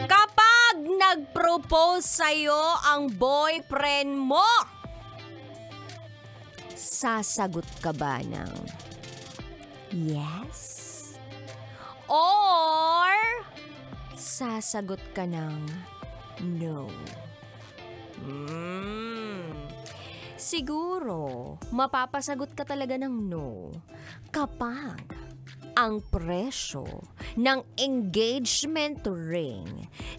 Kapag nag-propose sa'yo ang boyfriend mo, sasagot ka ba ng yes? Or sasagot ka ng no? Siguro, mapapasagot ka talaga ng no kapag ang presyo ng engagement ring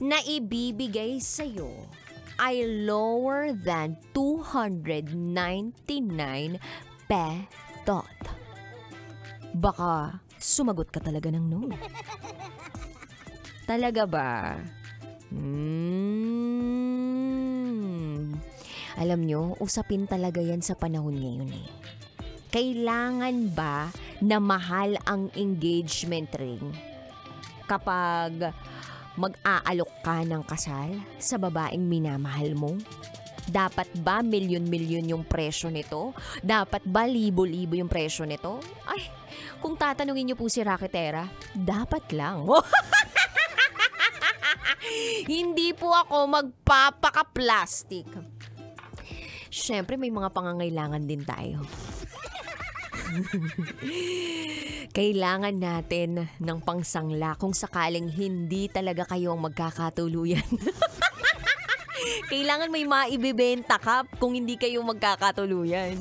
na ibibigay sa'yo ay lower than 299 petot. Baka sumagot ka talaga ng no. Talaga ba? Alam nyo, usapin talaga yan sa panahon ngayon eh. Kailangan ba na mahal ang engagement ring kapag mag-aalok ka ng kasal sa babaeng minamahal mo? Dapat ba milyon-milyon yung presyo nito? Dapat ba libo-libo yung presyo nito? Ay, kung tatanungin niyo po si Raketera, dapat lang. Hindi po ako magpapaka-plastic. Siyempre, may mga pangangailangan din tayo. Kailangan natin ng pangsangla kung sakaling hindi talaga kayo ang magkakatuluyan. Kailangan may maibibenta ka kung hindi kayo magkakatuluyan.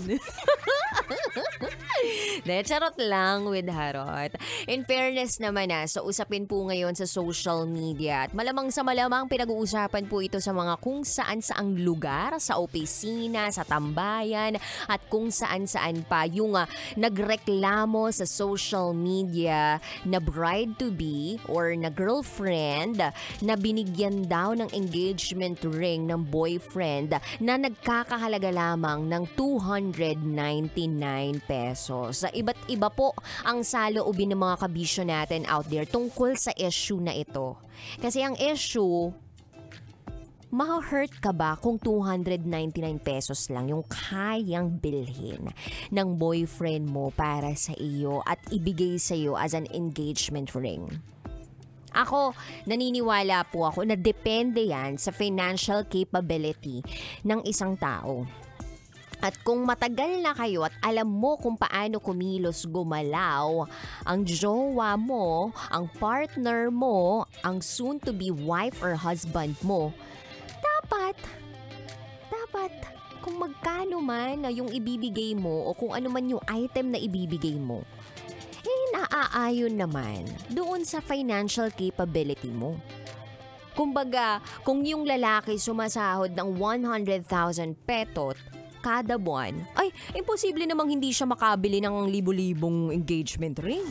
Charot lang with Harot. In fairness naman so usapin po ngayon sa social media at malamang sa malamang pinag-uusapan po ito sa mga kung saan-saang lugar, sa opisina, sa tambayan at kung saan-saan pa yung nagreklamo sa social media na bride-to-be or na girlfriend na binigyan daw ng engagement ring ng boyfriend na nagkakahalaga lamang ng 299 pesos. Sa iba't iba po ang saloobin ng mga kabisyo natin out there tungkol sa issue na ito. Kasi ang issue, ma-hurt ka ba kung 299 pesos lang yung kayang bilhin ng boyfriend mo para sa iyo at ibigay sa iyo as an engagement ring? Ako, naniniwala po ako na depende yan sa financial capability ng isang tao. At kung matagal na kayo at alam mo kung paano kumilos gumalaw ang jowa mo, ang partner mo, ang soon-to-be wife or husband mo, dapat, kung magkano man yung ibibigay mo o kung ano man yung item na ibibigay mo, naaayon naman doon sa financial capability mo. Kumbaga, kung yung lalaki sumasahod ng 100,000 petot kada buwan, ay, imposible namang hindi siya makabili ng libo-libong engagement ring.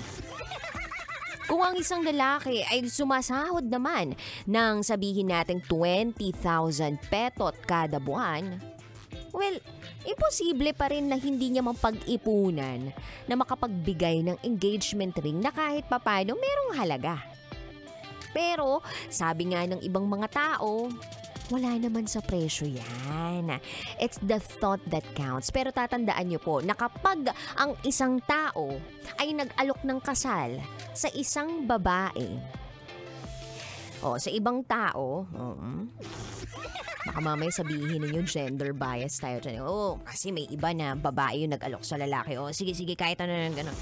Kung ang isang lalaki ay sumasahod naman ng sabihin natin 20,000 petot kada buwan, well, imposible pa rin na hindi niya mapag-ipunan na makapagbigay ng engagement ring na kahit papano merong halaga. Pero, sabi nga ng ibang mga tao, wala naman sa presyo yan. It's the thought that counts. Pero tatandaan niyo po na kapag ang isang tao ay nag-alok ng kasal sa isang babae, sa ibang tao, baka mamaya sabihin ninyo gender bias tayo dyan. Kasi may iba na babae yung nag-alok sa lalaki. Sige, kahit ano na gano'n.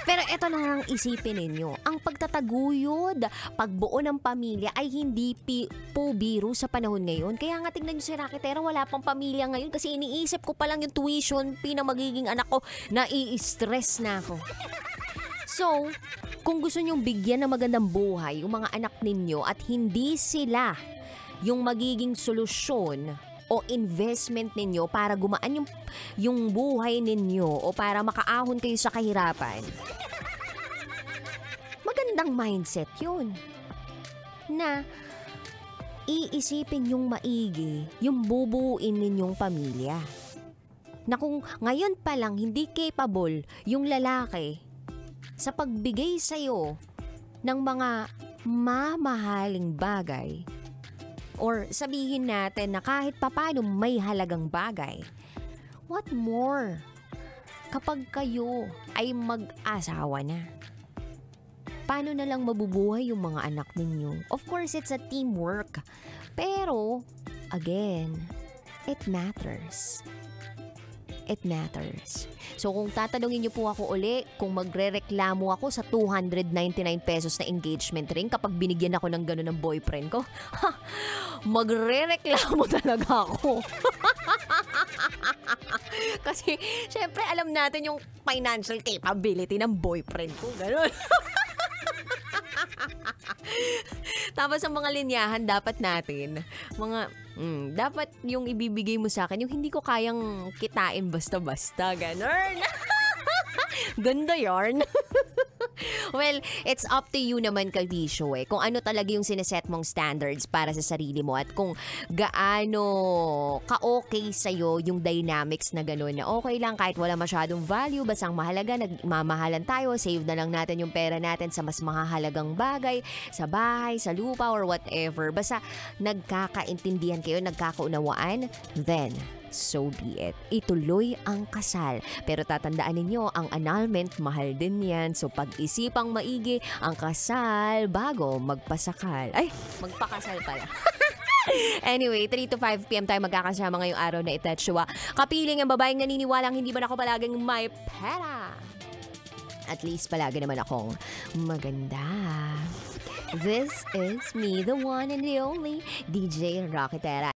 Pero eto na lang isipin ninyo. Ang pagtataguyod, pagbuo ng pamilya ay hindi po biro sa panahon ngayon. Kaya nga tingnan nyo si Raketera, wala pang pamilya ngayon kasi iniisip ko pa lang yung tuition fee na magiging anak ko, nai-stress na ako. So, kung gusto nyong bigyan ng magandang buhay yung mga anak ninyo at hindi sila yung magiging solusyon o investment ninyo para gumaan yung buhay ninyo o para makaahon kayo sa kahirapan, magandang mindset yun. Na iisipin yung maigi yung bubuuin ninyong pamilya. Na kung ngayon pa lang hindi capable yung lalaki sa pagbigay sa'yo ng mga mamahaling bagay, or sabihin natin na kahit papano may halagang bagay, what more kapag kayo ay mag-asawa na? paano na lang mabubuhay yung mga anak ninyo? Of course, it's a teamwork. Pero, again, it matters. It matters. So kung tatanungin niyo po ako uli, kung magrereklamo ako sa 299 pesos na engagement ring kapag binigyan ako ng gano'n ng boyfriend ko, magrereklamo talaga ako. Kasi syempre alam natin yung financial capability ng boyfriend ko. Gano'n. Tapos ang mga linyahan dapat natin, dapat yung ibibigay mo sa akin, yung hindi ko kayang kitain basta-basta, ganun. Ganda yarn. Well, it's up to you naman, Kalvisyo, kung ano talaga yung sineset mong standards para sa sarili mo at kung gaano ka-okay sa'yo yung dynamics na gano'n na okay lang kahit wala masyadong value, basta ang mahalaga, nagmamahalan tayo, save na lang natin yung pera natin sa mas mahalagang bagay, sa bahay, sa lupa, or whatever. Basta nagkakaintindihan kayo, nagkakaunawaan, then so be it. Ituloy ang kasal. Pero tatandaan ninyo, ang annulment, mahal din yan. So pag-isipang maigi ang kasal bago magpasakal. Ay, magpakasal pala. Anyway, 3 to 5 p.m. tayo magkakasama ngayong araw na Itetsua. Kapiling ang babaeng naniniwalang hindi man ako palaging may pera. At least palagi naman akong maganda. This is me, the one and the only DJ Rocketera.